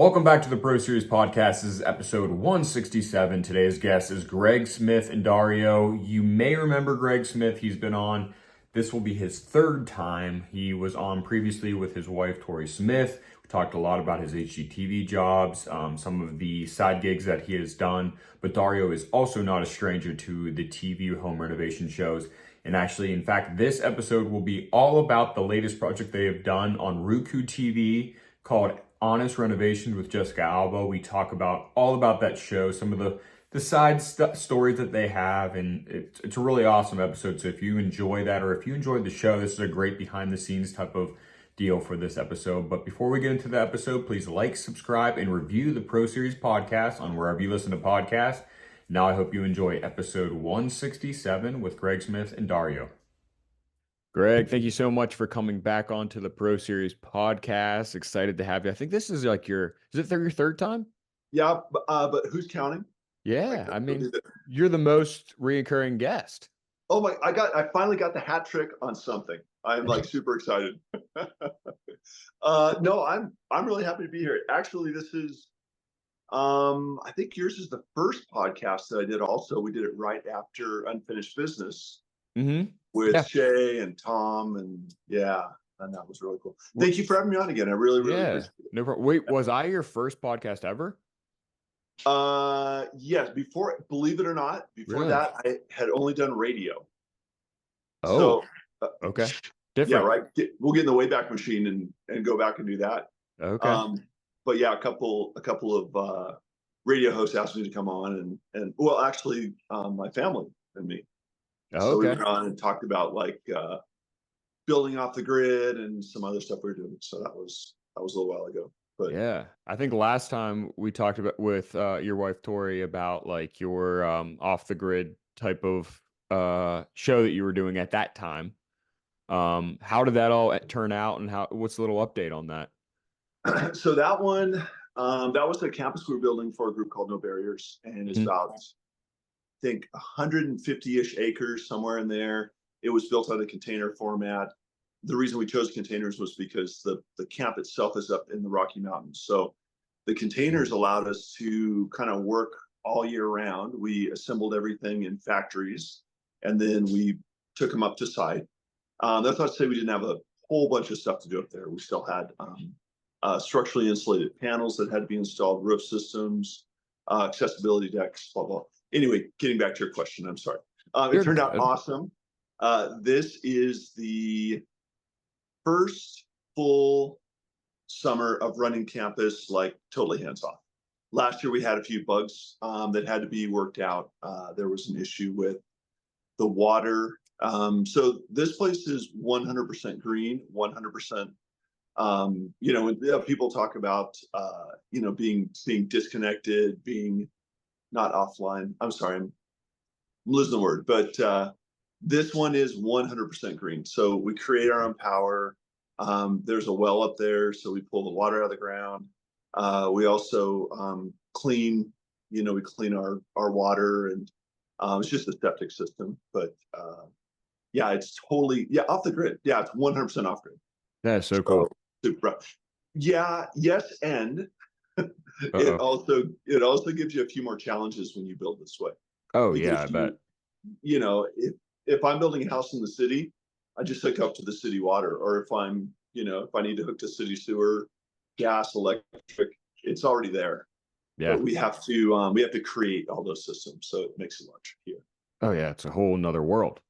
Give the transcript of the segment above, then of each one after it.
Welcome back to the Pro Series Podcast. This is episode 167. Today's guest is Gregg Smith and Dario. You may remember Gregg Smith. He's been on. This will be his third time. He was on previously with his wife, Tori Smith. We talked a lot about his HGTV jobs, some of the side gigs that he has done. But Dario is also not a stranger to the TV home renovation shows. And actually, in fact, this episode will be all about the latest project they have done on Roku TV called Honest Renovation with Jessica Alba. We talk about all about that show, some of the side stories that they have, and it's a really awesome episode. So if you enjoy that, or if you enjoyed the show, this is a great behind the scenes type of deal for this episode. But before we get into the episode, please like, subscribe, and review the Pro Series Podcast on wherever you listen to podcasts. Now I hope you enjoy episode 167 with Gregg Smith and Dario. Gregg, thank you so much for coming back onto the Pro Series Podcast. Excited to have you. I think this is like your third time? Yeah, but who's counting? Yeah, I mean, you're the most reoccurring guest. Oh my, I finally got the hat trick on something. I'm like super excited. No, I'm really happy to be here. Actually, this is I think yours is the first podcast that I did also. We did it right after Unfinished Business with Shay and Tom, and and that was really cool. Thank you for having me on again. I really appreciate it. No problem. Wait, was I your first podcast ever? Yes, believe it or not, before that I had only done radio. Oh, so okay. Different. Yeah, right. We'll get in the Wayback Machine and go back and do that. Okay. But yeah, a couple of radio hosts asked me to come on, and well, actually, my family and me. So we went on and talked about like building off the grid and some other stuff we were doing. So that was a little while ago. But yeah, I think last time we talked about with your wife Tori about like your off the grid type of show that you were doing at that time. How did that all turn out, and what's a little update on that? So that one, that was the campus we were building for a group called No Barriers, and it's about, I think, 150-ish acres, somewhere in there. It was built on a container format. The reason we chose containers was because the camp itself is up in the Rocky Mountains. So the containers allowed us to kind of work all year round. We assembled everything in factories, and then we took them up to site. That's not to say we didn't have a whole bunch of stuff to do up there. We still had structurally insulated panels that had to be installed, roof systems, accessibility decks, blah, blah. Anyway, getting back to your question, I'm sorry. It turned out awesome. This is the first full summer of running campus, like totally hands off. Last year we had a few bugs that had to be worked out. There was an issue with the water. So this place is 100% green, 100%. When people talk about being disconnected, being not offline. I'm sorry, I'm losing the word, but this one is 100% green. So we create our own power. There's a well up there, so we pull the water out of the ground. We also clean, we clean our water, and it's just a septic system. But it's totally off the grid. Yeah, it's 100% off grid. That's so cool. Super. Yeah, yes, and it also gives you a few more challenges when you build this way. Oh, because I bet. If I'm building a house in the city, I just hook up to the city water. Or if I need to hook to city sewer, gas, electric, it's already there. Yeah. But we have to create all those systems, so it makes it a lot trickier. Oh yeah, it's a whole nother world.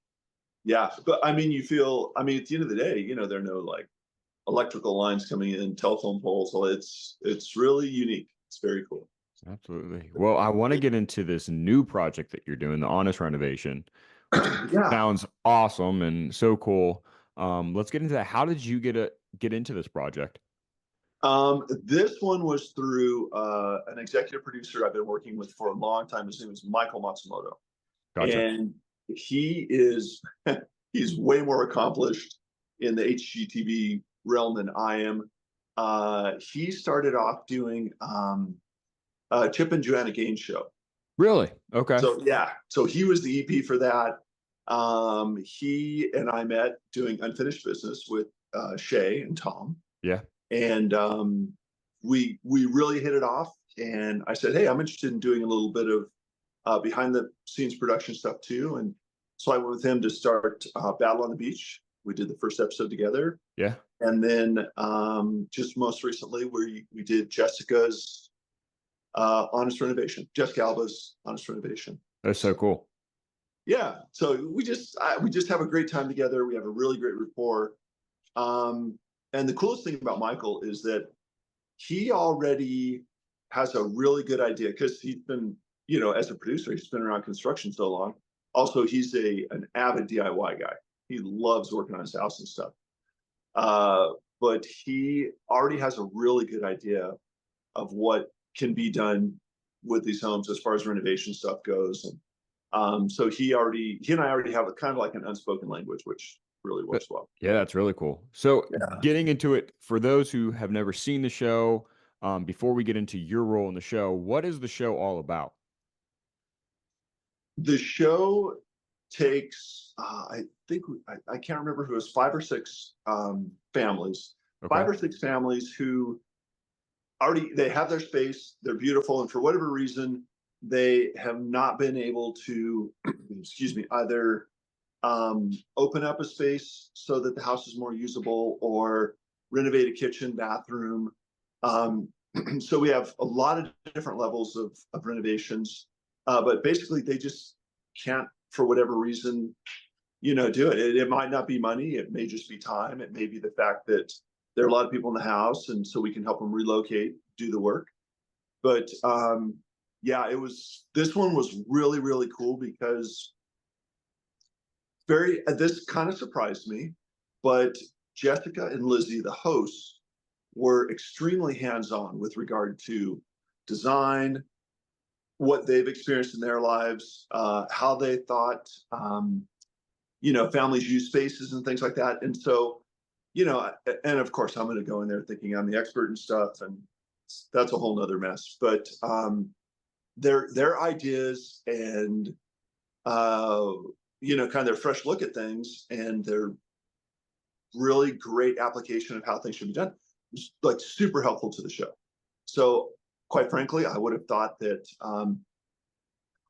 Yeah, but I mean, at the end of the day, there are no like electrical lines coming in, telephone poles. So it's really unique. It's very cool. Absolutely. Well, I want to get into this new project that you're doing, the Honest Renovation. Sounds awesome and so cool. Let's get into that. How did you get into this project? This one was through an executive producer I've been working with for a long time. His name is Michael Matsumoto. Gotcha. And he's way more accomplished in the HGTV realm than I am. He started off doing Chip and Joanna Gaines show. Really? Okay. So he was the EP for that. He and I met doing Unfinished Business with Shay and Tom. Yeah. And we really hit it off. And I said, hey, I'm interested in doing a little bit of behind the scenes production stuff too. And so I went with him to start Battle on the Beach. We did the first episode together. Yeah. And then just most recently, we did Jessica's Honest Renovation, Jessica Alba's Honest Renovation. That's so cool. Yeah. So we just have a great time together. We have a really great rapport. And the coolest thing about Michael is that he already has a really good idea because he's been, as a producer, he's been around construction so long. Also, he's an avid DIY guy. He loves working on his house and stuff. But he already has a really good idea of what can be done with these homes as far as renovation stuff goes. And so he and I already have kind of like an unspoken language, which really works well. Yeah, that's really cool. So Yeah. getting into it, for those who have never seen the show, before we get into your role in the show, what is the show all about? The show takes, I think, I can't remember who it was, 5 or 6 families, Okay. 5 or 6 families who they have their space, they're beautiful, and for whatever reason, they have not been able to, excuse me, either open up a space so that the house is more usable or renovate a kitchen, bathroom. So we have a lot of different levels of renovations, but basically they just can't, for whatever reason, do it. It might not be money. It may just be time. It may be the fact that there are a lot of people in the house, and so we can help them relocate, do the work. But yeah, this one was really, really cool because this kind of surprised me, but Jessica and Lizzie, the hosts, were extremely hands-on with regard to design, what they've experienced in their lives, how they thought, families use spaces and things like that. And so, and of course, I'm going to go in there thinking I'm the expert and stuff, and that's a whole nother mess. But their ideas and kind of their fresh look at things and their really great application of how things should be done was like super helpful to the show. So quite frankly, I would have thought that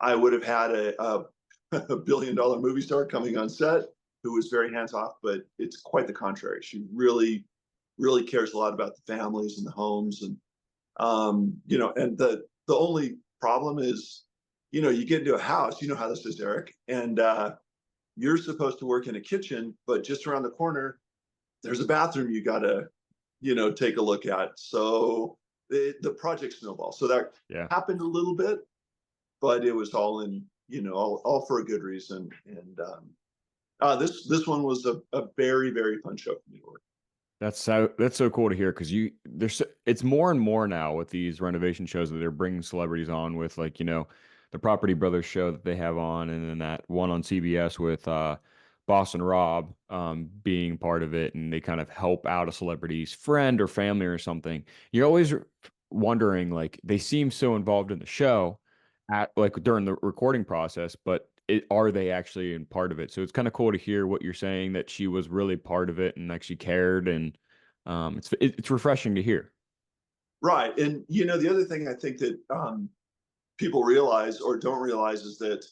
I would have had a $1 billion movie star coming on set who was very hands off, but it's quite the contrary. She really, really cares a lot about the families and the homes, and and the only problem is, you get into a house, you know how this is, Eric, and you're supposed to work in a kitchen, but just around the corner, there's a bathroom you gotta, take a look at. So the project snowball. So that happened a little bit, but it was all in, all for a good reason. And this one was a very, very fun show for me to work. That's so cool to hear, because it's more and more now with these renovation shows that they're bringing celebrities on with, like, the Property Brothers show that they have on, and then that one on CBS with Boston Rob being part of it, and they kind of help out a celebrity's friend or family or something. You're always wondering, like, they seem so involved in the show during the recording process, but are they actually in part of it? So it's kind of cool to hear what you're saying, that she was really part of it and actually cared, and it's refreshing to hear. Right. And the other thing I think that people realize or don't realize is that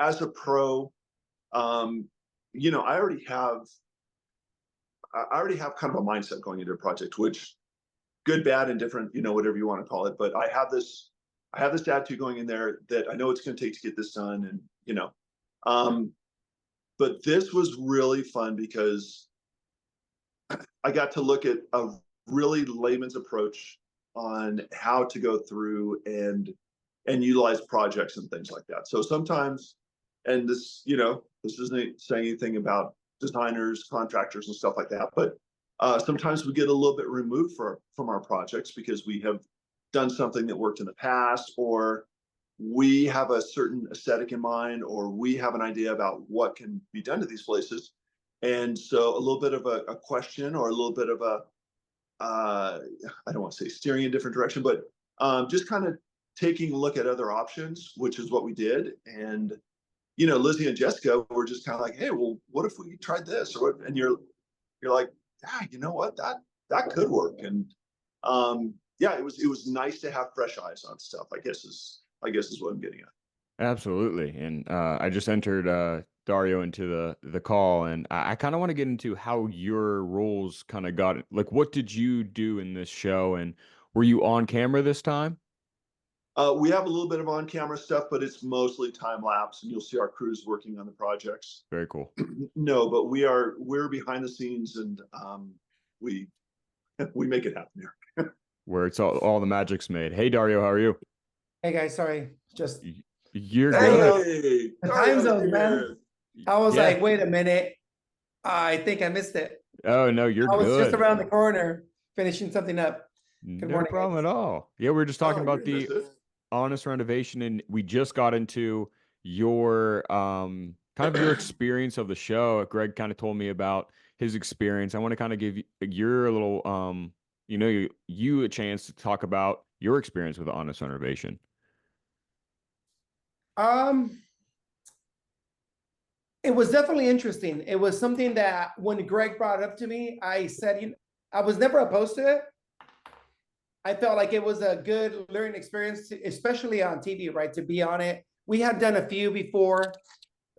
as a pro, I already have kind of a mindset going into a project, which good, bad, and different, whatever you want to call it. But I have this attitude going in there that I know it's going to take to get this done, and but this was really fun because I got to look at a really layman's approach on how to go through and utilize projects and things like that. So sometimes, and this isn't saying anything about designers, contractors, and stuff like that, but sometimes we get a little bit removed from our projects because we have done something that worked in the past, or we have a certain aesthetic in mind, or we have an idea about what can be done to these places. And so a little bit of a question, or a little bit of I don't want to say steering in a different direction, but just kind of taking a look at other options, which is what we did. And, Lizzie and Jessica were just kind of like, hey, well, what if we tried this? Or what? And you're like, yeah, you know what, that could work. And yeah, it was nice to have fresh eyes on stuff, I guess is what I'm getting at. Absolutely. And I just entered Dario into the call, and I kind of want to get into how your roles kind of got, like, what did you do in this show, and were you on camera this time? We have a little bit of on-camera stuff, but it's mostly time lapse, and you'll see our crews working on the projects. Very cool. No, but we're behind the scenes, and we we make it happen here. Where it's all the magic's made. Hey, Dario, how are you? Hey guys, sorry, just You're time good. zone. Hey, The time zones, man. I was Yeah. like, wait a minute, I think I missed it. Oh, no, you're I was just good. around the corner finishing something up. Good No morning, problem guys. at all. Yeah, we were just talking Oh, about you the missed it. honest renovation, and we just got into your kind of your experience of the show. Greg kind of told me about his experience. I want to kind of give your a little you a chance to talk about your experience with the honest renovation. Um, it was definitely interesting. It was something that when Greg brought it up to me, I said, I was never opposed to it. I felt like it was a good learning experience, especially on TV, right? To be on it. We had done a few before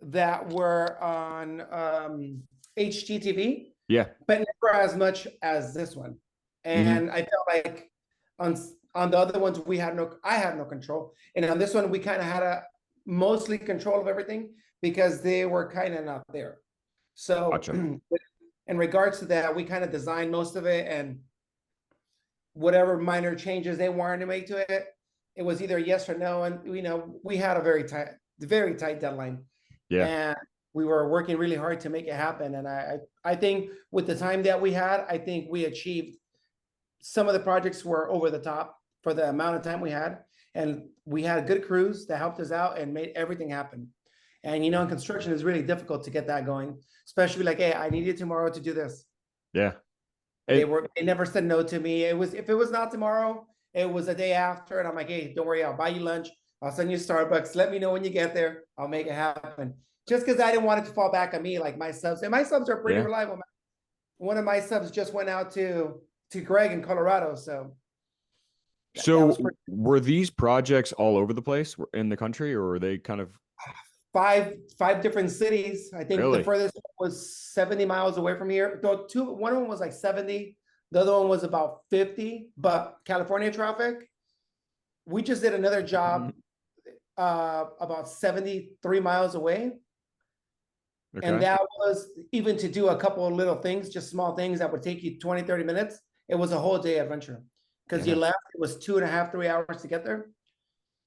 that were on HGTV, Yeah. but never as much as this one. And I felt like on the other ones I had no control, and on this one we kind of had a mostly control of everything because they were kind of not there. So Gotcha. in regards to that, we kind of designed most of it, and whatever minor changes they wanted to make to it, it was either yes or no. And we had a very tight deadline. Yeah. And we were working really hard to make it happen. And I think with the time that we had, I think we achieved. Some of the projects were over the top for the amount of time we had, and we had good crews that helped us out and made everything happen. And in construction is really difficult to get that going, especially like, hey, I need you tomorrow to do this. Yeah. They never said no to me. If it was not tomorrow, it was a day after, and I'm like, hey, don't worry, I'll buy you lunch. I'll send you Starbucks. Let me know when you get there. I'll make it happen. Just because I didn't want it to fall back on me, like my subs. And my subs are pretty reliable. One of my subs just went out to Gregg in Colorado. So were these projects all over the place in the country, or were they kind of five different cities? I think the furthest was 70 miles away from here. One of them was like 70. The other one was about 50, but California traffic. We just did another job about 73 miles away. Okay. And that was even to do a couple of little things, just small things that would take you 20, 30 minutes. It was a whole day adventure because you left. It was 2.5, 3 hours to get there,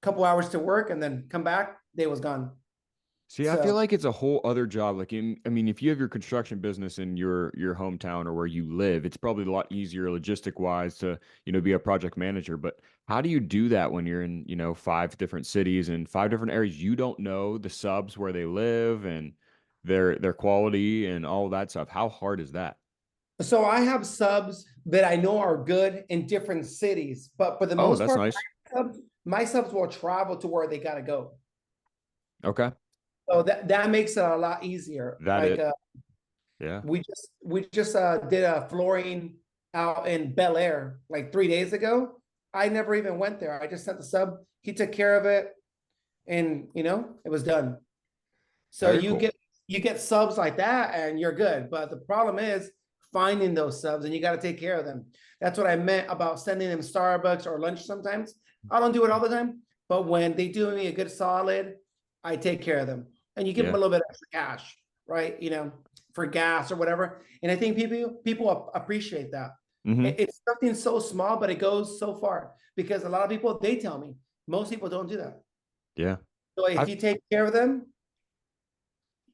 a couple hours to work, and then come back. Day was gone. See, I feel like it's a whole other job. Like, if you have your construction business in your hometown or where you live, it's probably a lot easier logistic wise to, be a project manager. But how do you do that when you're in, 5 different cities and 5 different areas? You don't know the subs where they live and their quality and all that stuff. How hard is that? So I have subs that I know are good in different cities, but for the most part, nice. My subs will travel to where they got to go. Okay. So that makes it a lot easier. Yeah. We just did a flooring out in Bel Air like 3 days ago. I never even went there. I just sent the sub. He took care of it, and it was done. So you get subs like that, and you're good. But the problem is finding those subs, and you got to take care of them. That's what I meant about sending them Starbucks or lunch sometimes. I don't do it all the time, but when they do me a good solid, I take care of them. And you give them a little bit of extra cash, right? For gas or whatever. And I think people appreciate that. It's something so small, but it goes so far because a lot of people, they tell me, most people don't do that. Yeah. So if you take care of them,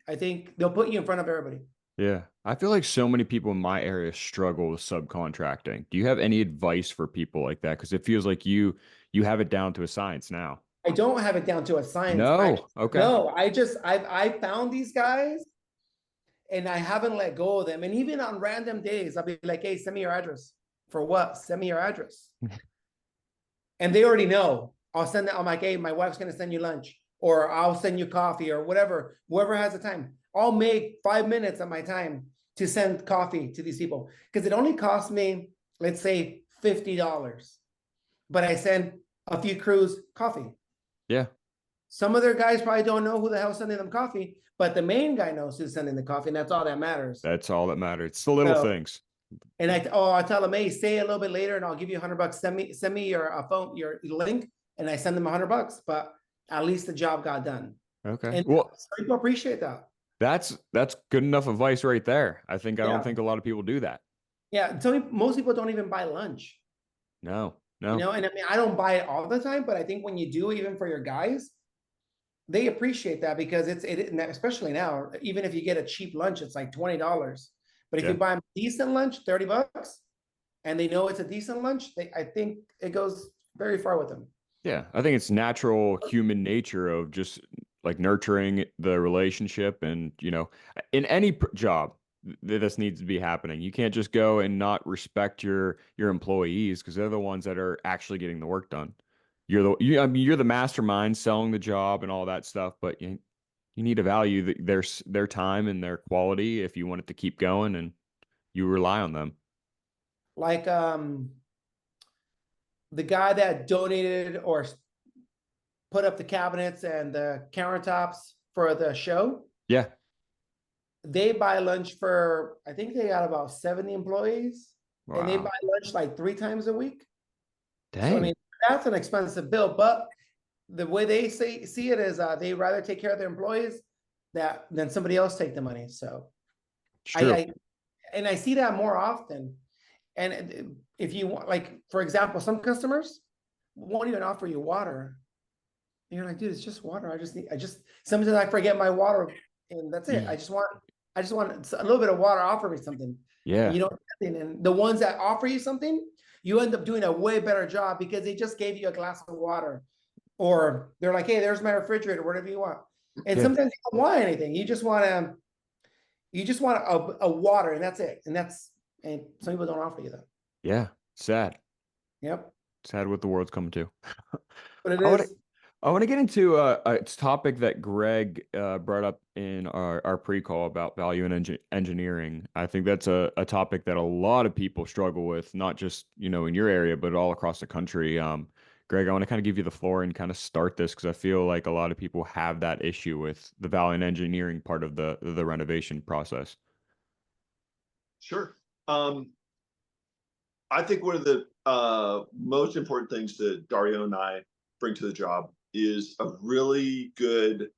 I think they'll put you in front of everybody. Yeah. I feel like so many people in my area struggle with subcontracting. Do you have any advice for people like that? Because it feels like you have it down to a science now. I don't have it down to a science. No. Okay. No, I found these guys and I haven't let go of them. And even on random days, I'll be like, hey, send me your address. For what? Send me your address. And they already know. I'll send that. I'm like, hey, my wife's going to send you lunch, or I'll send you coffee, or whatever, whoever has the time. I'll make 5 minutes of my time to send coffee to these people because it only costs me, let's say, $50. but I send a few crews coffee. Yeah. Some of their guys probably don't know who the hell's sending them coffee, but the main guy knows who's sending the coffee, and that's all that matters. That's all that matters. It's the little things. And I tell them, hey, stay a little bit later, and I'll give you $100. Send me your phone, your link, and I send them $100. But at least the job got done. Okay. And Well, people appreciate that. that's good enough advice right there. I don't think a lot of people do that. Yeah. Most people don't even buy lunch. No. You know, and I mean, I don't buy it all the time, but I think when you do, even for your guys, they appreciate that because especially now, even if you get a cheap lunch, it's like $20. But if you buy them a decent lunch, $30, and they know it's a decent lunch, I think it goes very far with them. Yeah, I think it's natural human nature of just like nurturing the relationship, and in any job this needs to be happening. You can't just go and not respect your employees because they're the ones that are actually getting the work done. You're the mastermind selling the job and all that stuff, but you need to value their time and their quality if you want it to keep going, and you rely on them. Like the guy that donated or put up the cabinets and the countertops for the show. Yeah. They buy lunch for, I think they got about 70 employees. Wow. And they buy lunch like 3 times a week. Dang. So, I mean, that's an expensive bill, but the way they see it is they rather take care of their employees than somebody else take the money. So I see that more often. And if you want, like, for example, some customers won't even offer you water. And you're like, dude, it's just water. Sometimes I forget my water and that's it. I just want a little bit of water. Offer me something. Yeah. And you don't get anything. And the ones that offer you something, you end up doing a way better job because they just gave you a glass of water, or they're like, hey, there's my refrigerator, whatever you want. And sometimes you don't want anything. You just want a water, and that's it. And some people don't offer you that. Yeah. Sad. Yep. Sad what the world's coming to. But it is. I want to get into a topic that Gregg brought up in our pre-call about value and engineering. I think that's a topic that a lot of people struggle with, not just, in your area, but all across the country. Gregg, I want to kind of give you the floor and kind of start this because I feel like a lot of people have that issue with the value and engineering part of the renovation process. Sure. I think one of the most important things that Dario and I bring to the job is a really good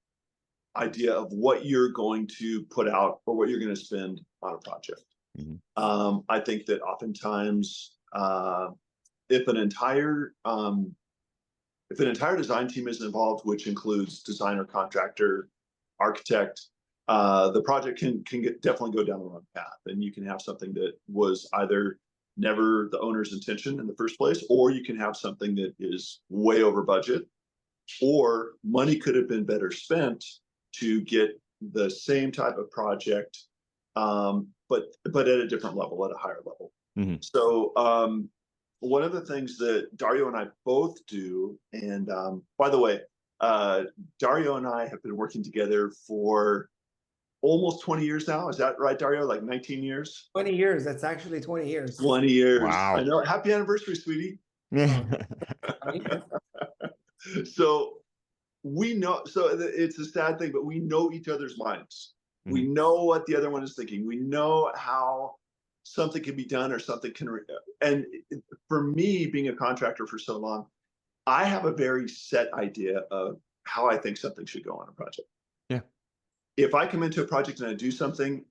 idea of what you're going to put out or what you're going to spend on a project. Mm-hmm. I think that oftentimes if an entire design team is involved, which includes designer, contractor, architect, the project can definitely go down the wrong path, and you can have something that was either never the owner's intention in the first place, or you can have something that is way over budget, or money could have been better spent to get the same type of project, but at a different level, at a higher level. Mm-hmm. So one of the things that Dario and I both do, and by the way, Dario and I have been working together for almost 20 years now. Is that right, Dario? Like 19 years? 20 years. That's actually 20 years. 20 years. Wow. I know. Happy anniversary, sweetie. So we know, so it's a sad thing, but we know each other's minds. Mm-hmm. We know what the other one is thinking. We know how something can be done or something can, and for me, being a contractor for so long, I have a very set idea of how I think something should go on a project. Yeah. If I come into a project and I do something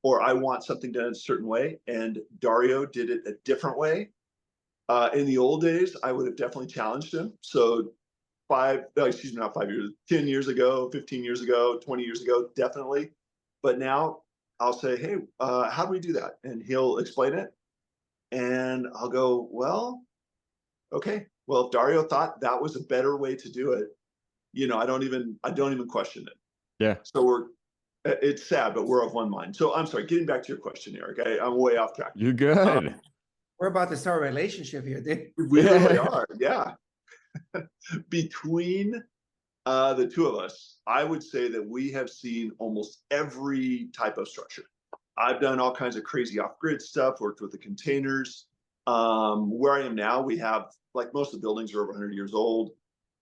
or I want something done a certain way and Dario did it a different way, in the old days, I would have definitely challenged him. So 10 years ago, 15 years ago, 20 years ago, definitely. But now I'll say, hey, how do we do that? And he'll explain it. And I'll go, well, okay. Well, if Dario thought that was a better way to do it, I don't even question it. Yeah. So it's sad, but we're of one mind. So I'm sorry, getting back to your question, Eric, I'm way off track. You're good. We're about to start a relationship here, dude. We really are. Yeah. Between the two of us, I would say that we have seen almost every type of structure. I've done all kinds of crazy off-grid stuff, worked with the containers. Where I am now, we have like most of the buildings are over 100 years old.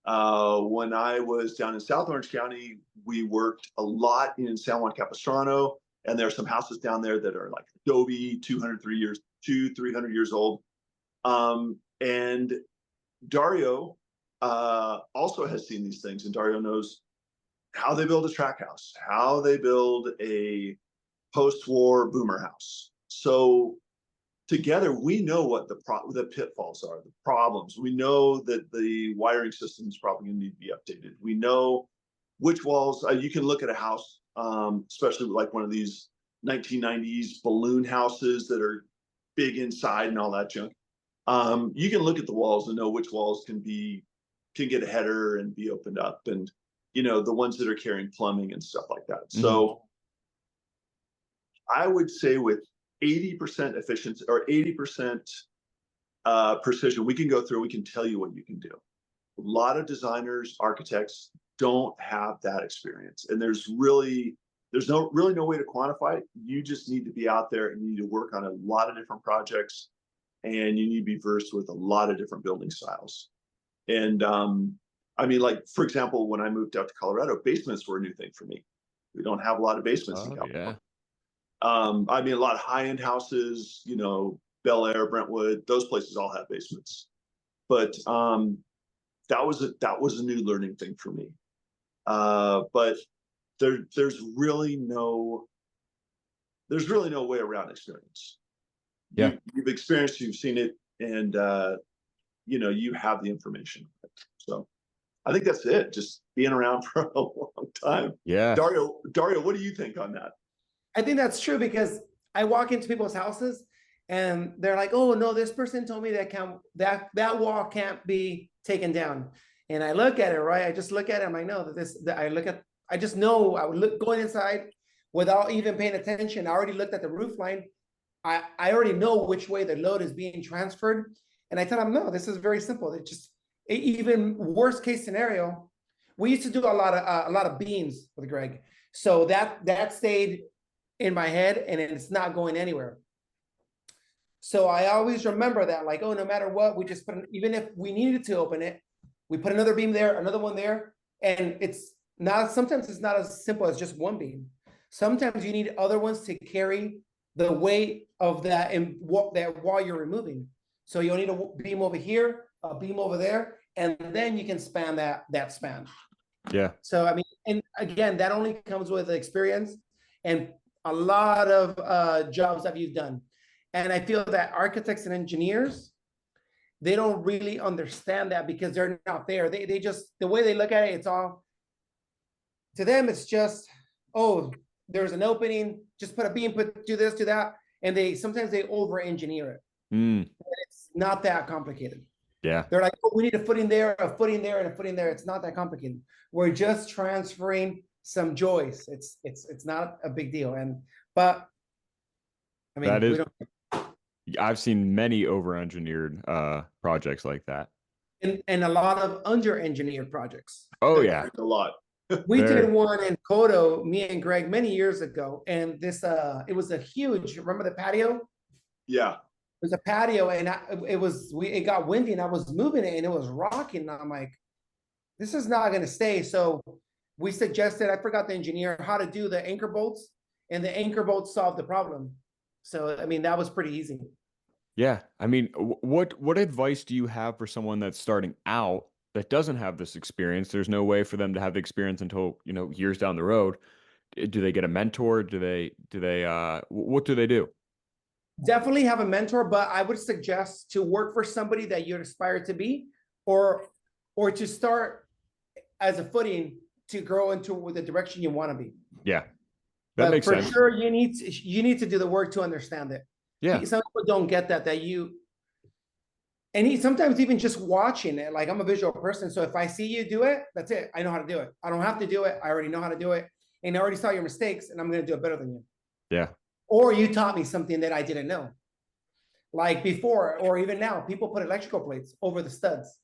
When I was down in South Orange County, we worked a lot in San Juan Capistrano, and there are some houses down there that are like adobe, 300 years old. And Dario also has seen these things, and Dario knows how they build a track house, how they build a post-war boomer house. So together, we know what the pitfalls are, the problems. We know that the wiring system is probably going to need to be updated. We know which walls. You can look at a house, especially like one of these 1990s balloon houses that are big inside and all that junk. You can look at the walls and know which walls can get a header and be opened up, and the ones that are carrying plumbing and stuff like that. Mm-hmm. So I would say with 80% efficiency or 80% precision, we can go through, we can tell you what you can do. A lot of designers, architects don't have that experience. And there's really no way to quantify it. You just need to be out there and you need to work on a lot of different projects, and you need to be versed with a lot of different building styles. And I mean, like, for example, when I moved out to Colorado, basements were a new thing for me. We don't have a lot of basements in California. Yeah. I mean, a lot of high-end houses, Bel Air, Brentwood, those places all have basements. But that was a new learning thing for me. But there's really no way around experience. Yeah, you've experienced, you've seen it, and you have the information. So I think that's it. Just being around for a long time. Yeah. Dario, what do you think on that? I think that's true, because I walk into people's houses and they're like, "Oh no, this person told me that wall can't be taken down." And I look at it, right? I just look at it. I'm like, no, I just know. I would look going inside without even paying attention. I already looked at the roof line. I already know which way the load is being transferred. And I tell them, no, this is very simple. Even worst case scenario, we used to do a lot of beams with Gregg. So that stayed in my head, and it's not going anywhere. So I always remember that, like, oh, no matter what, we just even if we needed to open it, we put another beam there, another one there. And sometimes it's not as simple as just one beam. Sometimes you need other ones to carry the weight of that wall you're removing. So you'll need a beam over here, a beam over there, and then you can span that span. Yeah. So, I mean, and again, that only comes with experience and a lot of jobs that you've done. And I feel that architects and engineers, they don't really understand that because they're not there. They just, the way they look at it, it's all, to them, it's just, oh, there's an opening, just put a beam, do this, do that. And sometimes they over-engineer it. It's not that complicated. Yeah. They're like, oh, we need a footing there, a footing there, and a footing there. It's not that complicated. We're just transferring some joists. It's not a big deal. But I mean, I've seen many over-engineered projects like that. And a lot of under-engineered projects. Oh yeah. A lot. We did one in Kodo, me and Gregg, many years ago. And it was a huge, remember the patio? Yeah. It was a patio, and it got windy, and I was moving it, and it was rocking. And I'm like, this is not going to stay. So we suggested, I forgot the engineer, how to do the anchor bolts, and the anchor bolts solved the problem. So, I mean, that was pretty easy. Yeah. I mean, what advice do you have for someone that's starting out that doesn't have this experience? There's no way for them to have the experience until, years down the road. Do they get a mentor? What do they do? Definitely have a mentor, but I would suggest to work for somebody that you aspire to be, or to start as a footing to grow into the direction you want to be. Yeah, that makes sense. For sure, you need to do the work to understand it. Yeah, some people don't get that sometimes even just watching it. Like, I'm a visual person, so if I see you do it, that's it. I know how to do it. I don't have to do it. I already know how to do it, and I already saw your mistakes, and I'm going to do it better than you. Yeah. Or you taught me something that I didn't know. Like before, or even now, people put electrical plates over the studs,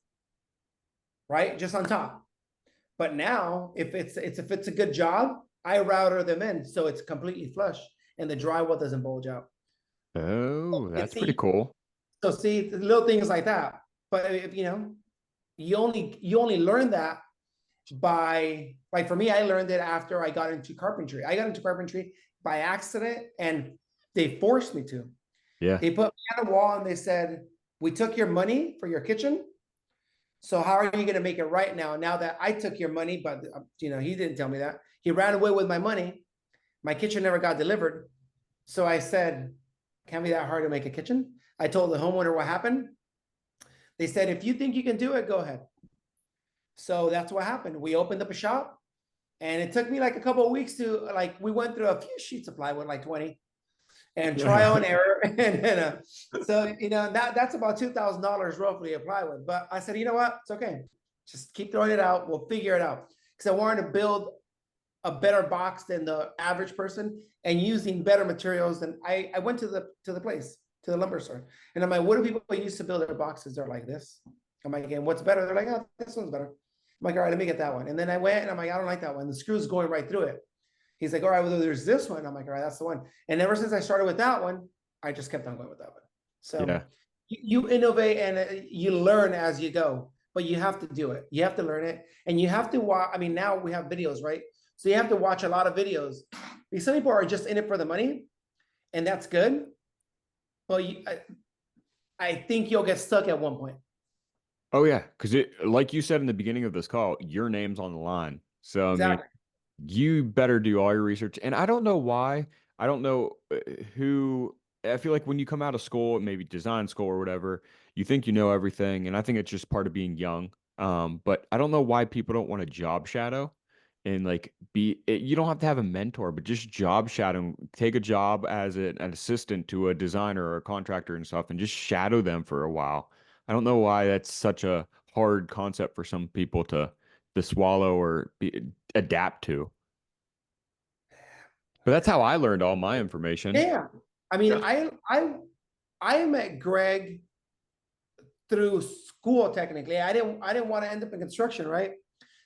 right? Just on top. But now, if it's a good job, I router them in so it's completely flush and the drywall doesn't bulge out. Oh, that's pretty cool. So see, little things like that. but if you only learn that by, like, for me, I learned it after I got into carpentry. I got into carpentry by accident, and they forced me to. Yeah. They put me on a wall and they said, we took your money for your kitchen, so how are you going to make it right now that I took your money? But he didn't tell me that. He ran away with my money. My kitchen never got delivered. So I said, can't be that hard to make a kitchen. I told the homeowner what happened. They said, if you think you can do it, go ahead. So that's what happened. We opened up a shop, and it took me like a couple of weeks to, we went through a few sheets of plywood, like 20, and trial and error. And so, that's about $2,000 roughly of plywood. But I said, you know what? It's okay. Just keep throwing it out. We'll figure it out. Because I wanted to build a better box than the average person and using better materials. And I went to the place, to the lumber store. And I'm like, what do people use to build their boxes? They're like this. I'm like, and what's better? They're like, oh, this one's better. I'm like, all right, let me get that one. And then I went and I'm like, I don't like that one. The screw's going right through it. He's like, all right, well, there's this one. I'm like, all right, that's the one. And ever since I started with that one, I just kept on going with that one. So Yeah. you innovate and you learn as you go, but you have to do it. You have to learn it. And you have to watch. I mean, now we have videos, right? So you have to watch a lot of videos. Because some people are just in it for the money, and that's good. But I think you'll get stuck at one point. Oh yeah, because like you said in the beginning of this call, your name's on the line. So Exactly. I mean, you better do all your research. And I don't know why. I don't know who. I feel like when you come out of school, maybe design school or whatever, you think you know everything, and I think it's just part of being young. But I don't know why people don't want to job shadow and like you don't have to have a mentor, but just job shadow. Take a job as an assistant to a designer or a contractor and stuff, and just shadow them for a while. I don't know why that's such a hard concept for some people to swallow or adapt to. But that's how I learned all my information. Yeah. I mean, I met Gregg through school. Technically, I didn't want to end up in construction, right?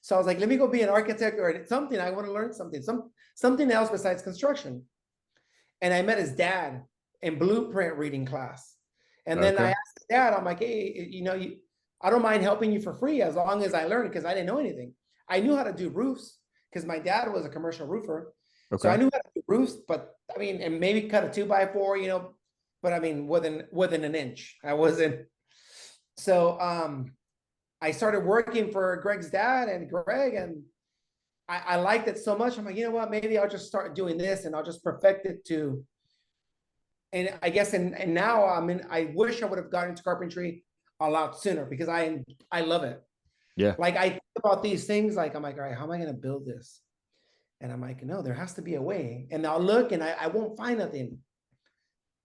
So I was like, let me go be an architect or something. I want to learn something else besides construction. And I met his dad in blueprint reading class. And then I Okay. asked his dad, I'm like, hey, I don't mind helping you for free as long as I learn, because I didn't know anything. I knew how to do roofs because my dad was a commercial roofer. So I Okay. knew how to do roofs, but I mean, and maybe cut a 2x4, but I mean, within an inch. I wasn't. So I started working for Gregg's dad and Gregg, and I liked it so much. I'm like, you know what? Maybe I'll just start doing this and I'll just perfect it to. And I guess, and now I wish I would have gotten into carpentry a lot sooner, because I love it. Yeah. Like, I think about these things, like, I'm like, all right, how am I going to build this? And I'm like, no, there has to be a way. And I'll look and I won't find nothing.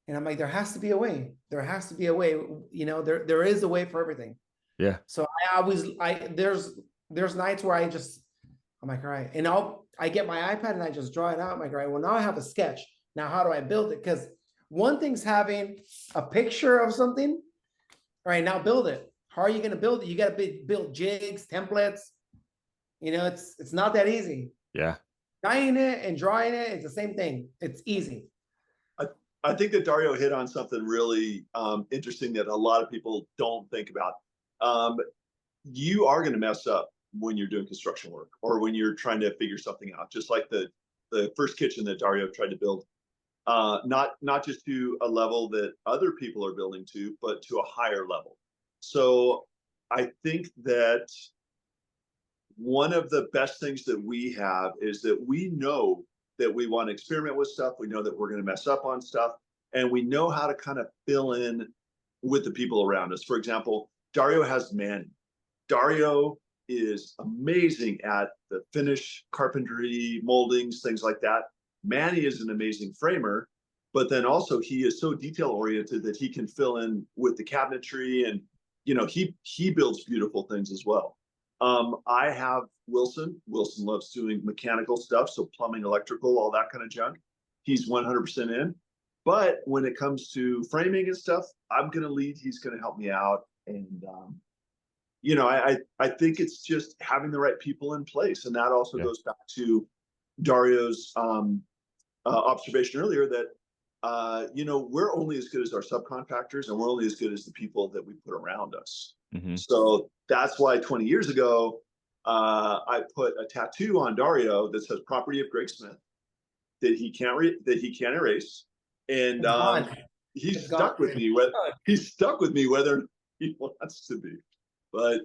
And I'm like, there has to be a way. There has to be a way. There is a way for everything. Yeah. So there's nights where I'm like, all right. And I get my iPad and I just draw it out. I'm like, all right, well, now I have a sketch. Now, how do I build it? Because one thing's having a picture of something. All right, now build it. How are you going to build it? You got to build jigs, templates. It's not that easy. Yeah. Dyeing it and drawing it, it's the same thing. It's easy. I think that Dario hit on something really interesting that a lot of people don't think about. You are going to mess up when you're doing construction work or when you're trying to figure something out, just like the first kitchen that Dario tried to build. Not just to a level that other people are building to, but to a higher level. So I think that one of the best things that we have is that we know that we want to experiment with stuff. We know that we're going to mess up on stuff, and we know how to kind of fill in with the people around us. For example, Dario has Manny. Dario is amazing at the finish, carpentry, moldings, things like that. Manny is an amazing framer, but then also he is so detail oriented that he can fill in with the cabinetry, and he builds beautiful things as well. I have Wilson. Wilson loves doing mechanical stuff, so plumbing, electrical, all that kind of junk. He's 100% in. But when it comes to framing and stuff, I'm going to lead. He's going to help me out. And, I think it's just having the right people in place. And that also goes back to Dario's observation earlier that, we're only as good as our subcontractors, and we're only as good as the people that we put around us. So that's why 20 years ago, I put a tattoo on Dario that says "Property of Gregg Smith" that he can't erase, and It's gone. he's It's stuck gone. with me. He's stuck with me whether he wants to be. But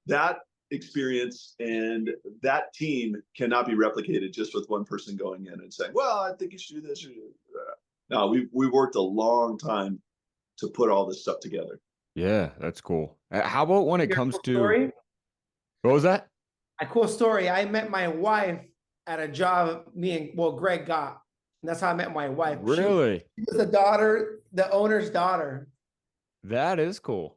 that experience and that team cannot be replicated just with one person going in and saying, "Well, I think you should do this." You should do that. No, we worked a long time to put all this stuff together. Yeah, that's cool. How about when it comes to Story? what was that? A cool story. I met my wife at a job Gregg got. And that's how I met my wife. Really? She was the owner's daughter. That is cool.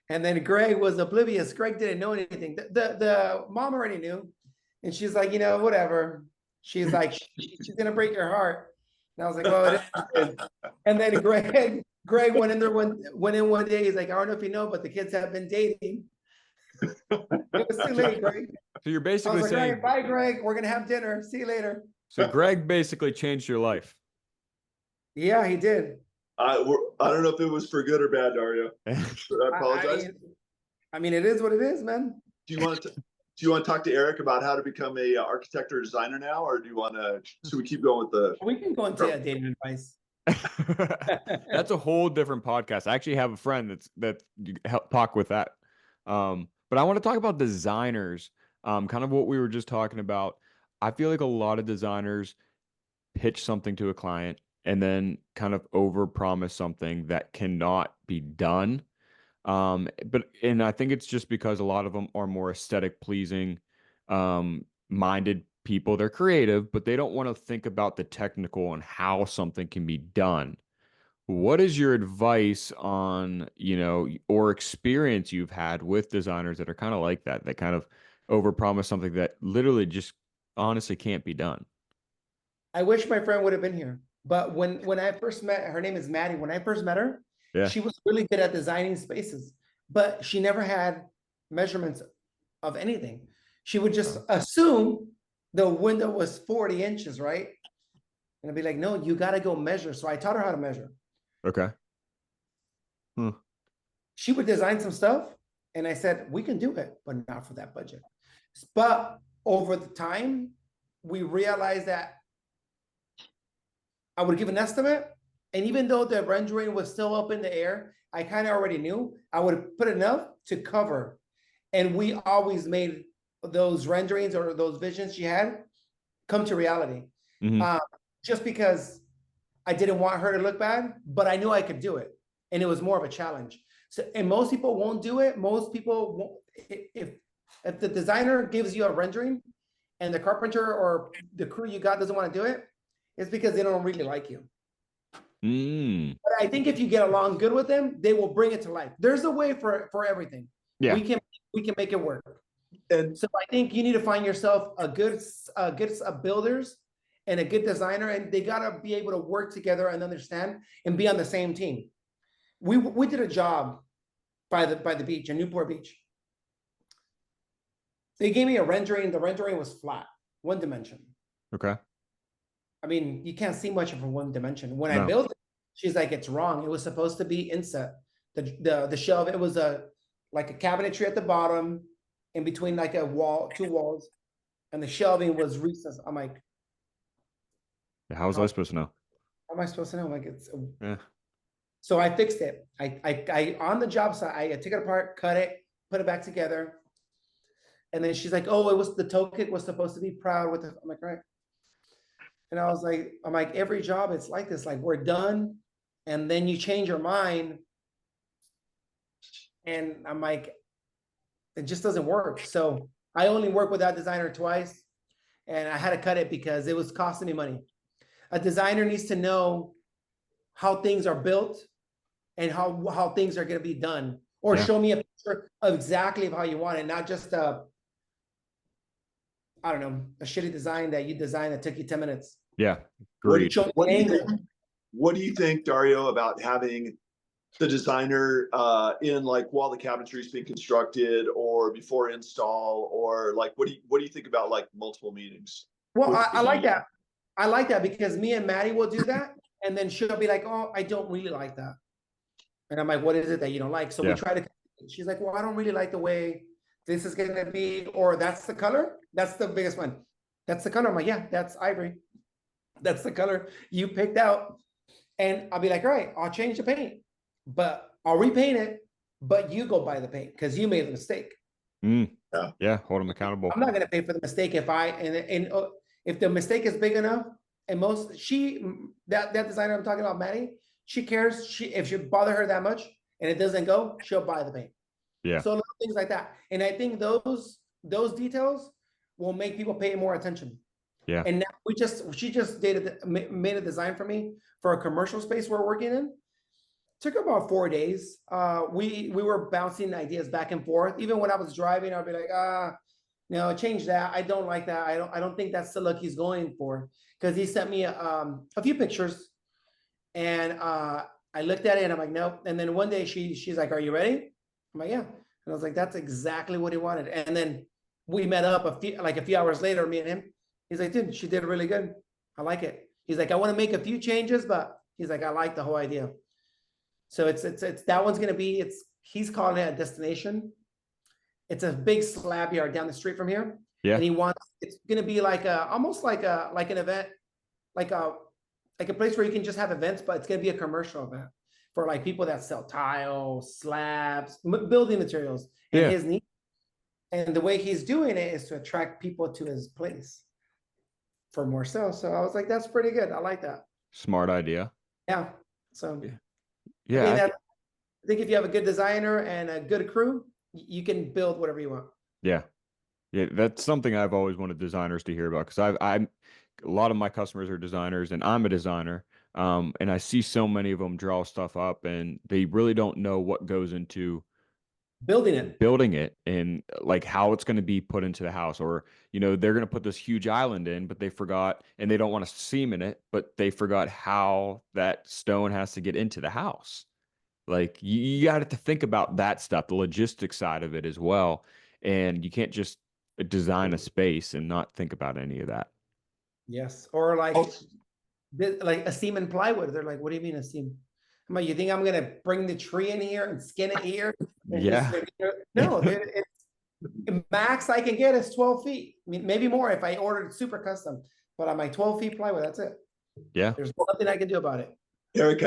And then Gregg was oblivious. Gregg didn't know anything. The mom already knew. And she's like, whatever. She's like, she's going to break your heart. And I was like, well, it is. And then Gregg went in one day. He's like, I don't know if you know, but the kids have been dating. It was too late, Gregg. So you're basically saying, right, bye, Gregg. We're going to have dinner. See you later. So Gregg basically changed your life. Yeah, he did. I don't know if it was for good or bad, Dario. I apologize. I mean, it is what it is, man. Do you want to talk to Eric about how to become a architect or designer now, or should we keep going with We can go into dating advice. That's a whole different podcast. I actually have a friend that you help talk with that. But I want to talk about designers. Kind of what we were just talking about. I feel like a lot of designers pitch something to a client and then kind of overpromise something that cannot be done. And I think it's just because a lot of them are more aesthetic pleasing, minded people. They're creative, but they don't want to think about the technical and how something can be done. What is your advice on, or experience you've had with designers that are kind of like that kind of overpromise something that literally just honestly can't be done? I wish my friend would have been here. But when I first met her, name is Maddie. When I first met her, she was really good at designing spaces, but she never had measurements of anything. She would just assume the window was 40 inches, right? And I'd be like, no, you got to go measure. So I taught her how to measure. Okay. She would design some stuff, and I said, we can do it, but not for that budget. But over the time, we realized that I would give an estimate, and even though the rendering was still up in the air, I kind of already knew I would put enough to cover. And we always made those renderings or those visions she had come to reality. Just because I didn't want her to look bad, but I knew I could do it. And it was more of a challenge. So, and most people won't do it. Most people won't. If the designer gives you a rendering and the carpenter or the crew you got doesn't want to do it, it's because they don't really like you. But I think if you get along good with them, they will bring it to life. There's a way for everything. Yeah. We can make it work. And so I think you need to find yourself a good builders and a good designer, and they gotta be able to work together and understand and be on the same team. We did a job by the beach in Newport Beach. They gave me a rendering. The rendering was flat, one dimension. Okay. I mean, you can't see much of a one dimension. When I built it, she's like, it's wrong. It was supposed to be inset. The shelf, it was like a cabinetry at the bottom, in between like a wall, two walls, and the shelving was recessed. I'm like, how was I supposed to know? How am I supposed to know? I'm like, So I fixed it. I on the job site, I took it apart, cut it, put it back together. And then she's like, oh, it was the toe kick was supposed to be proud with it. I'm like, right. And I'm like, every job it's like this, like we're done. And then you change your mind. And I'm like, it just doesn't work. So I only worked with that designer twice, and I had to cut it because it was costing me money. A designer needs to know how things are built and how things are going to be done, or show me a picture of exactly how you want it, not just a shitty design that you designed that took you 10 minutes. Yeah. Great. What do you think, Dario, about having the designer in like while the cabinetry is being constructed or before install, or like what do you think about like multiple meetings? Well, I like that. I like that because me and Maddie will do that, and then she'll be like, oh, I don't really like that. And I'm like, what is it that you don't like? So we try to come She's like, well, I don't really like the way this is going to be, or that's the color. That's the biggest one. That's the color. I'm like, yeah, that's ivory. That's the color you picked out. And I'll be like, all right, I'll change the paint, but I'll repaint it, but you go buy the paint because you made the mistake. Yeah, hold them accountable. I'm not going to pay for the mistake if the mistake is big enough. And that designer I'm talking about, Maddie, she cares. If you bother her that much and it doesn't go, she'll buy the paint. Yeah. So little things like that. And I think those details will make people pay more attention. Yeah. And now she just made a design for me for a commercial space we're working in. Took about 4 days. We were bouncing ideas back and forth. Even when I was driving, I'd be like, no, change that. I don't like that. I don't think that's the look he's going for. Because he sent me a few pictures, and I looked at it and I'm like, nope. And then one day she's like, are you ready? I'm like, yeah. And I was like, that's exactly what he wanted. And then we met up a few hours later, me and him. He's like, dude, she did really good. I like it. He's like, I want to make a few changes, but he's like, I like the whole idea. So it's that one's gonna be, he's calling it a destination. It's a big slab yard down the street from here. Yeah. And it's gonna be like almost like an event, like a place where you can just have events, but it's gonna be a commercial event for like people that sell tile, slabs, building materials, and his needs. And the way he's doing it is to attract people to his place for more sales. So I was like, that's pretty good. I like that. Smart idea. Yeah. So yeah. I think if you have a good designer and a good crew, you can build whatever you want. Yeah. Yeah. That's something I've always wanted designers to hear about, because a lot of my customers are designers and I'm a designer. And I see so many of them draw stuff up and they really don't know what goes into building it and like how it's going to be put into the house, or they're going to put this huge island in, but they forgot, and they don't want to seam in it, but they forgot how that stone has to get into the house. Like you got to think about that stuff, the logistics side of it as well, and you can't just design a space and not think about any of that. Yes. Or like a seam and plywood. They're like, what do you mean a seam? I'm like, you think I'm gonna bring the tree in here and skin it here? Yeah. No, it's max I can get is 12 feet. I mean, maybe more if I ordered super custom, but on my 12 feet plywood, that's it. Yeah. There's nothing I can do about it. Eric,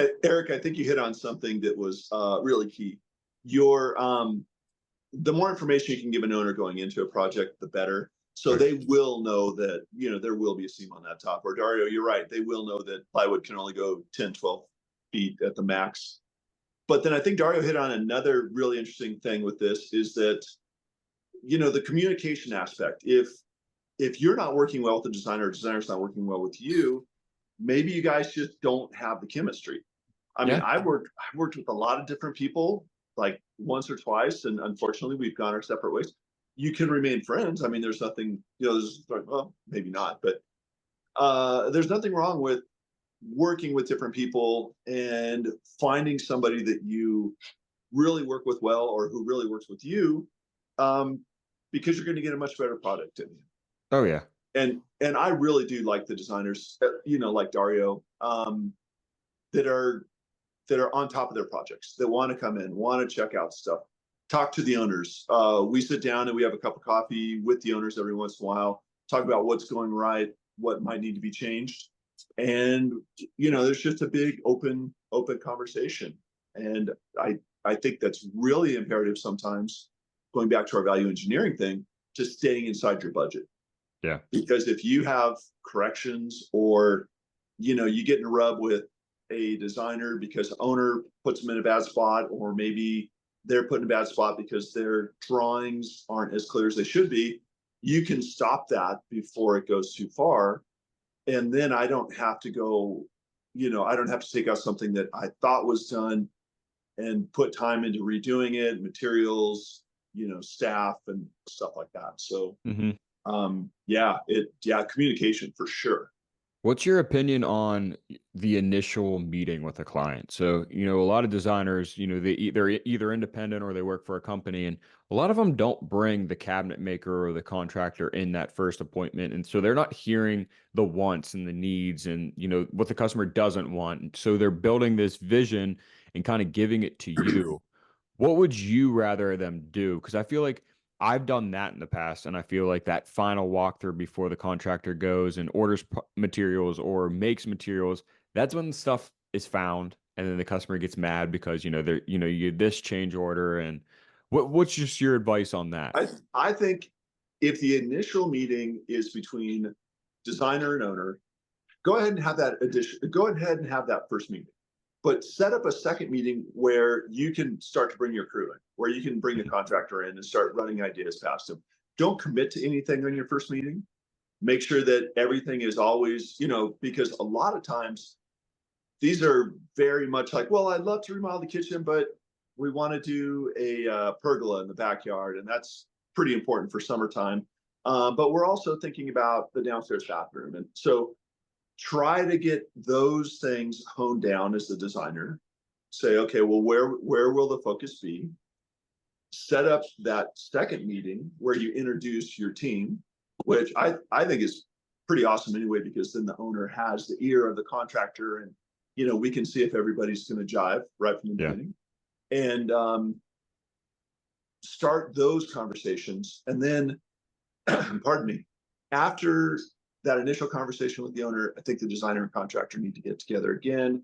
I think you hit on something that was really key. The more information you can give an owner going into a project, the better. So they will know that, there will be a seam on that top. Or Dario, you're right. They will know that plywood can only go 10, 12 feet at the max. But then I think Dario hit on another really interesting thing with this is that, the communication aspect. If you're not working well with the designer, or designer's not working well with you, maybe you guys just don't have the chemistry. I mean, I worked with a lot of different people, like once or twice, and unfortunately we've gone our separate ways. You can remain friends. I mean, there's nothing, well, maybe not, but there's nothing wrong with working with different people and finding somebody that you really work with well, or who really works with you, because you're going to get a much better product in you. Oh yeah. And I really do like the designers, like Dario, that are on top of their projects, that want to come in, want to check out stuff, talk to the owners. We sit down and we have a cup of coffee with the owners every once in a while, talk about what's going right, what might need to be changed. And, there's just a big open conversation. And I think that's really imperative sometimes, going back to our value engineering thing, to staying inside your budget. Yeah. Because if you have corrections, or, you get in a rub with a designer because the owner puts them in a bad spot, or maybe they're put in a bad spot because their drawings aren't as clear as they should be, you can stop that before it goes too far. And then I don't have to go, I don't have to take out something that I thought was done and put time into redoing it, materials, staff and stuff like that. So, communication for sure. What's your opinion on the initial meeting with a client? So, a lot of designers, they're either independent or they work for a company, and a lot of them don't bring the cabinet maker or the contractor in that first appointment. And so they're not hearing the wants and the needs and, what the customer doesn't want. So they're building this vision and kind of giving it to you. What would you rather them do? Because I feel like I've done that in the past, and I feel like that final walkthrough before the contractor goes and orders materials or makes materials, that's when stuff is found, and then the customer gets mad because they're you get this change order, and what's just your advice on that? I think if the initial meeting is between designer and owner, go ahead and have that addition. Go ahead and have that first meeting, but set up a second meeting where you can start to bring your crew in, where you can bring the contractor in and start running ideas past them. Don't commit to anything on your first meeting. Make sure that everything is always, because a lot of times these are very much like, well, I'd love to remodel the kitchen, but we want to do a pergola in the backyard, and that's pretty important for summertime. But we're also thinking about the downstairs bathroom, and so try to get those things honed down as the designer. Say, okay, well, where will the focus be? Set up that second meeting where you introduce your team, which I think is pretty awesome anyway, because then the owner has the ear of the contractor, and we can see if everybody's going to jive right from the beginning, and start those conversations. And then, pardon me, after that initial conversation with the owner, I think the designer and contractor need to get together again,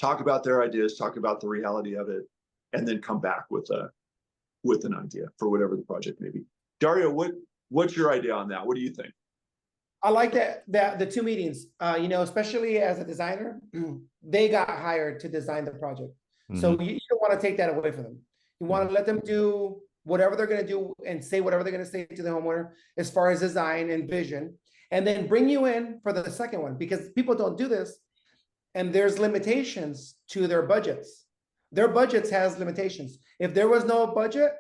talk about their ideas, talk about the reality of it, and then come back with an idea for whatever the project may be. Dario, what's your idea on that? What do you think? I like that the two meetings, especially as a designer, they got hired to design the project. So you don't want to take that away from them. You want to let them do whatever they're going to do and say whatever they're going to say to the homeowner as far as design and vision, and then bring you in for the second one, because people don't do this, and there's limitations to their budgets. Their budgets has limitations. If there was no budget,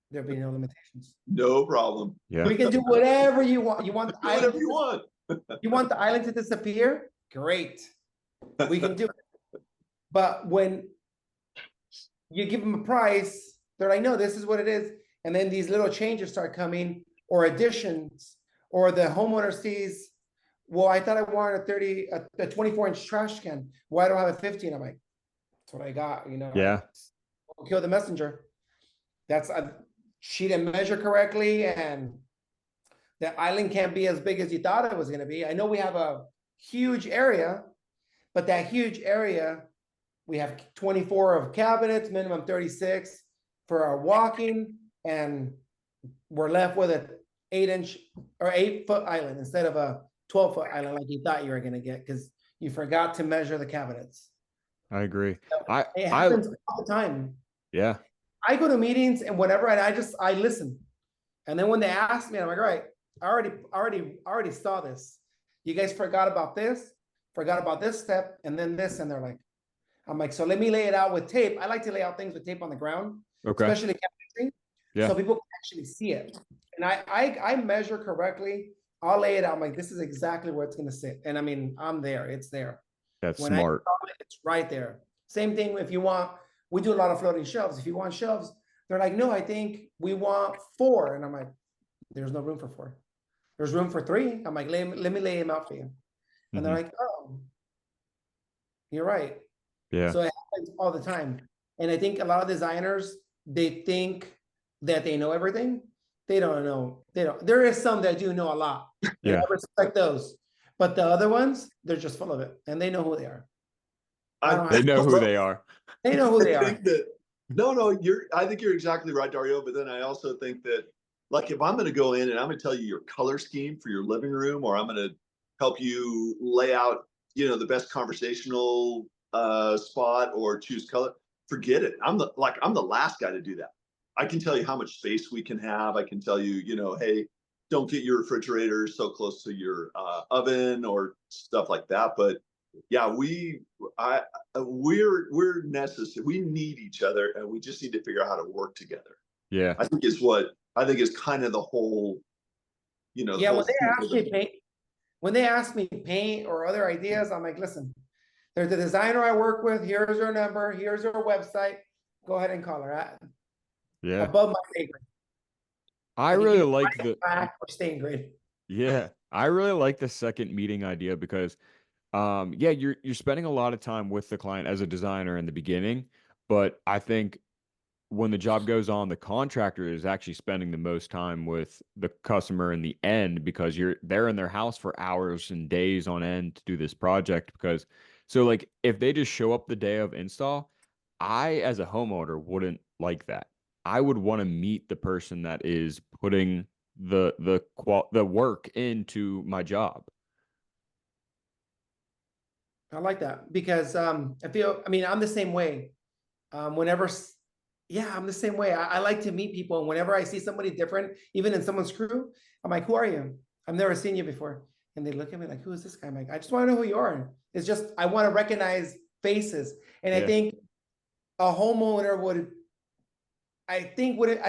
there'd be no limitations. No problem. Yeah. We can do whatever you want. You want the island Whatever you want. You want the island to disappear? Great. We can do it. But when you give them a price, they're like, no, this is what it is. And then these little changes start coming, or additions, or the homeowner sees, well, I thought I wanted a 24-inch trash can. Why don't I have a 15? I'm like, that's what I got, Yeah. Kill the messenger. She didn't measure correctly, and the island can't be as big as you thought it was going to be. I know we have a huge area, but that huge area, we have 24 of cabinets, minimum 36 for our walking, and we're left with an 8-inch or 8-foot island instead of a 12-foot island like you thought you were going to get, because you forgot to measure the cabinets. I agree. It happens all the time. Yeah. I go to meetings and whatever, and I listen. And then when they ask me, I'm like, all right, I already saw this. You guys forgot about this step, and then this, and they're like, I'm like, so let me lay it out with tape. I like to lay out things with tape on the ground, especially cabinetry, so people can actually see it. And I measure correctly. I'll lay it out. I'm like, this is exactly where it's going to sit. And I mean, I'm there. It's there. That's when smart. It's right there. Same thing if you want. We do a lot of floating shelves. If you want shelves, they're like, no, I think we want 4. And I'm like, there's no room for 4. There's room for 3. I'm like, let me lay them out for you. And they're like, oh, you're right. Yeah. So it happens all the time. And I think a lot of designers, they think that they know everything. They don't know. There is some that do know a lot. Yeah. I respect those. But the other ones, they're just full of it. And they know who they are. They know who they are. They know who they are. I think you're exactly right, Dario. But then I also think that, like, if I'm going to go in and I'm going to tell you your color scheme for your living room, or I'm going to help you lay out, the best conversational spot, or choose color, forget it. I'm the last guy to do that. I can tell you how much space we can have. I can tell you, hey, don't get your refrigerator so close to your oven or stuff like that. But yeah, we're necessary. We need each other, and we just need to figure out how to work together. Yeah. I think is kind of the whole, Yeah. When they ask me paint or other ideas, I'm like, listen, there's the designer I work with. Here's her number. Here's her website. Go ahead and call her. Yeah. Above my pay grade. I really like the staying grade. Yeah. I really like the second meeting idea, because you're spending a lot of time with the client as a designer in the beginning, but I think when the job goes on, the contractor is actually spending the most time with the customer in the end because they're in their house for hours and days on end to do this project. Because so like if they just show up the day of install, I as a homeowner wouldn't like that. I would want to meet the person that is putting the work into my job. I like that because I mean, I'm the same way. Whenever, yeah, I'm the same way. I like to meet people. And whenever I see somebody different, even in someone's crew, I'm like, who are you? I've never seen you before. And they look at me like, who is this guy? I'm like, I just want to know who you are. It's just, I want to recognize faces. And I Yeah. think a homeowner would,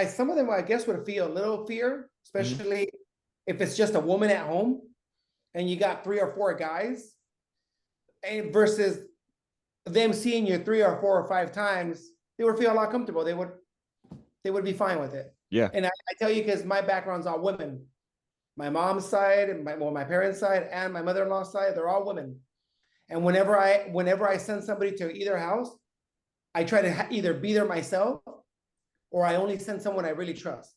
some of them, I guess, would feel a little fear, Mhm. especially if it's just a woman at home and you got 3 or 4 guys, and versus them seeing you 3 or 4 or 5 times, they would feel a lot comfortable. They would be fine with it. Yeah. And I tell you, because my background's all women. My mom's side and my parents' side and my mother-in-law's side, they're all women. And whenever I send somebody to either house, I try to either be there myself or I only send someone I really trust.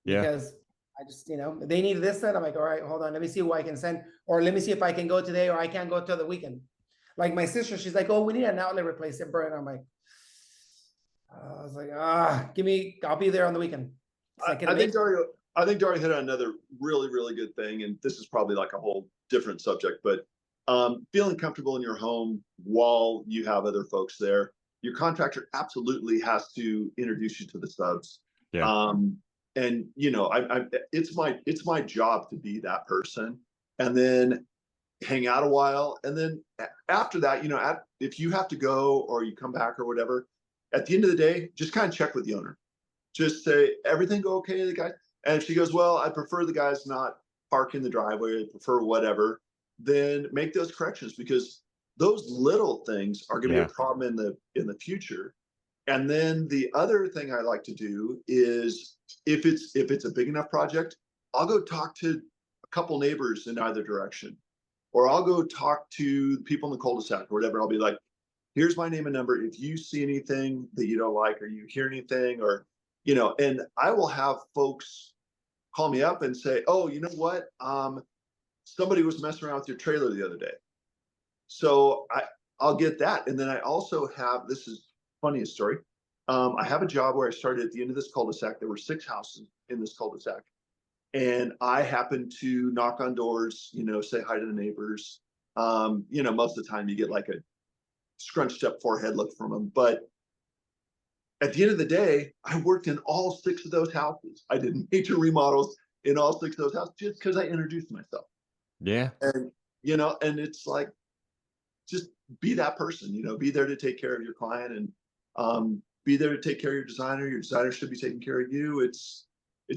Yeah. Because I just, they need this, and I'm like, all right, hold on, let me see who I can send, or let me see if I can go today, or I can't go till the weekend. Like my sister, she's like, oh, we need an outlet replacement, and I'm like, I was like, I'll be there on the weekend. I think Dario hit on another really, really good thing, and this is probably like a whole different subject, but feeling comfortable in your home while you have other folks there. Your contractor absolutely has to introduce you to the subs. Yeah. And it's my job to be that person, and then hang out a while, and then after that, if you have to go or you come back or whatever, at the end of the day, just kind of check with the owner. Just say, everything go okay, the guy? And if she goes, well, I prefer the guys not park in the driveway, I prefer whatever, then make those corrections, because those little things are going to be a problem in the future. And then the other thing I like to do is, if it's a big enough project, I'll go talk to a couple neighbors in either direction, or I'll go talk to people in the cul-de-sac or whatever. I'll be like, here's my name and number. If you see anything that you don't like, or you hear anything, or, and I will have folks call me up and say, oh, you know what? Somebody was messing around with your trailer the other day. So I'll get that. And then I also have, this is funniest story. I have a job where I started at the end of this cul-de-sac. There were 6 houses in this cul-de-sac. And I happened to knock on doors, say hi to the neighbors. Most of the time you get like a scrunched up forehead look from them. But at the end of the day, I worked in all 6 of those houses. I did major remodels in all 6 of those houses just because I introduced myself. Yeah. And, and it's like, just be that person, be there to take care of your client, and be there to take care of your designer. Your designer should be taking care of you. It's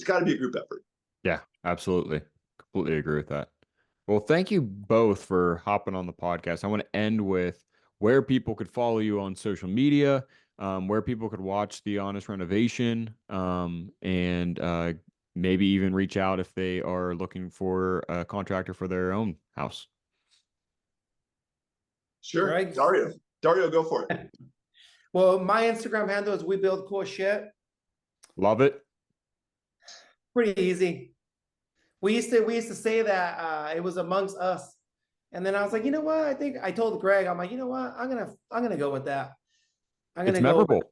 got to be a group effort. Yeah, absolutely. Completely agree with that. Well, thank you both for hopping on the podcast. I want to end with where people could follow you on social media, where people could watch the Honest Renovation, and maybe even reach out if they are looking for a contractor for their own house. Sure. Greg? Dario, go for it. Well, my Instagram handle is We Build Cool Shit. Love it. Pretty easy. We used to say that it was amongst us, and then I was like, you know what? I think I told Greg, I'm like, you know what? I'm gonna go with that. It's memorable.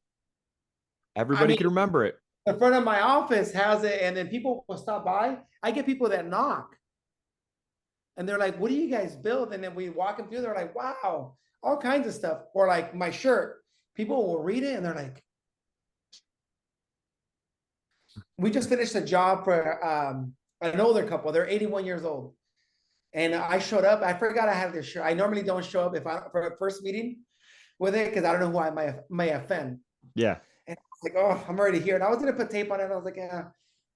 I Everybody mean, can remember it. the front of my office has it, and then people will stop by. I get people that knock, and they're like, "What do you guys build?" And then we walk them through. They're like, "Wow, all kinds of stuff." Or like my shirt, people will read it, and they're like, "We just finished a job for an older couple. They're 81 years old." And I showed up. I forgot I had this shirt. I normally don't show up for a first meeting with it because I don't know who I may offend. Yeah. And I was like, oh, I'm already here. And I was gonna put tape on it. And I was like, yeah.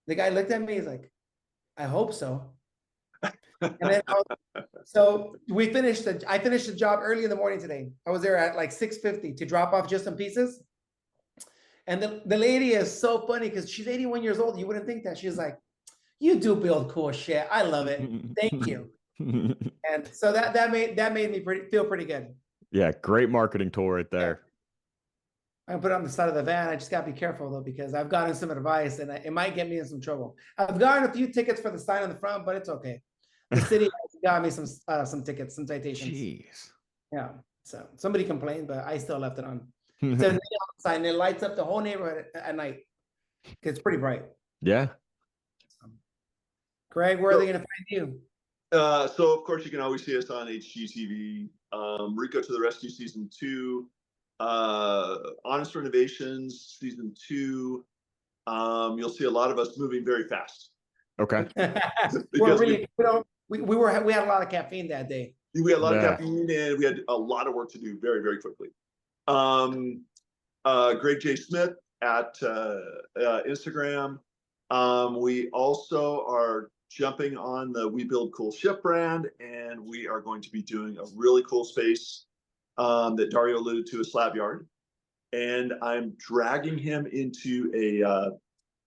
The guy looked at me. He's like, I hope so. And then so I finished the job early in the morning today. I was there at like 6:50 to drop off just some pieces. And the lady is so funny because she's 81 years old. You wouldn't think that. She's like, you do build cool shit. I love it. Thank you. And so that made me feel pretty good. Yeah, great marketing tool right there. I put it on the side of the van. I just gotta be careful though, because I've gotten some advice and it might get me in some trouble. I've gotten a few tickets for the sign on the front, but it's okay. The city has got me some tickets, some citations. Jeez. Yeah. So somebody complained, but I still left it on. It's a neon sign. It lights up the whole neighborhood at night. It's pretty bright. Yeah. Gregg, where are they going to find you? So of course you can always see us on HGTV. Rico to the Rescue season 2, Honest Renovations season 2. You'll see a lot of us moving very fast. Okay. We're really, we had a lot of caffeine that day. We had a lot of caffeine and we had a lot of work to do very, very quickly. Gregg J. Smith at Instagram. We also are jumping on the We Build Cool Ship brand, and we are going to be doing a really cool space that Dario alluded to, a slab yard. And I'm dragging him into a,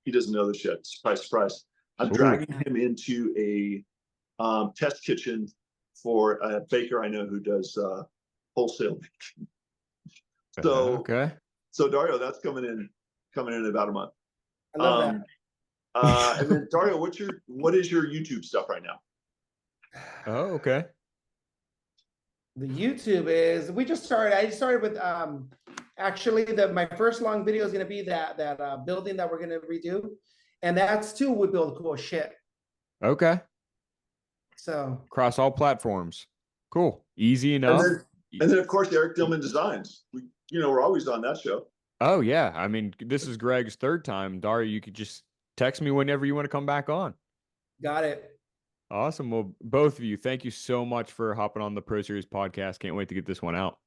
he doesn't know this yet, surprise, surprise. I'm dragging him into a test kitchen for a baker I know who does wholesale baking. So, so Dario, that's coming in about a month. I love that. And then Dario, what is your YouTube stuff right now? Oh, okay. The YouTube is, I just started with actually my first long video is going to be that building that we're going to redo, and that's too We Build Cool Shit. Okay. So across all platforms. Cool. Easy enough. And then of course Eric Dillman Designs. We're always on that show. Oh yeah. I mean, this is Gregg's third time. Dario, you could just text me whenever you want to come back on. Got it. Awesome. Well, both of you, thank you so much for hopping on the Pro Series podcast. Can't wait to get this one out.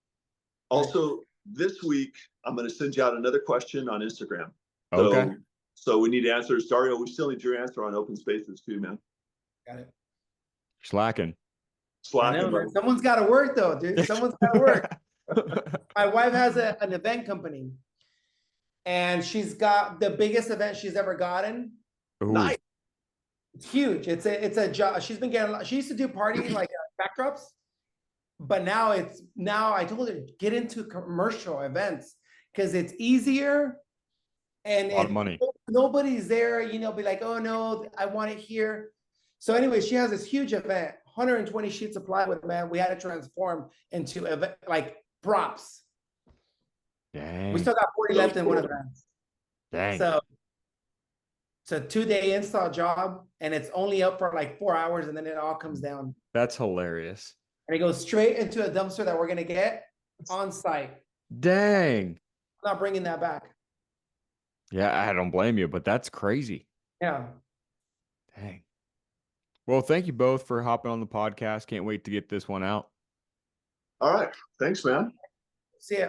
Also, this week, I'm going to send you out another question on Instagram. Okay. So we need answers. Dario, we still need your answer on open spaces too, man. Got it. Slacking. Someone's got to work though, dude. Someone's got to work. My wife has an event company, and she's got the biggest event she's ever gotten. Ooh. Nice. It's huge. It's a job. She's been getting. She used to do partying like backdrops, but now I told her get into commercial events because it's easier and a lot of money. Nobody's there. Be like, oh no, I want it here. So anyway, she has this huge event, 120 sheets of plywood. Man, we had to transform into event like props. Dang. We still got 40 left in one of them. Dang. So it's a 2-day install job, and it's only up for like 4 hours, and then it all comes down. That's hilarious. And it goes straight into a dumpster that we're gonna get on site. Dang. I'm not bringing that back. Yeah, I don't blame you, but that's crazy. Yeah. Dang. Well, thank you both for hopping on the podcast. Can't wait to get this one out. All right. Thanks, man. See ya.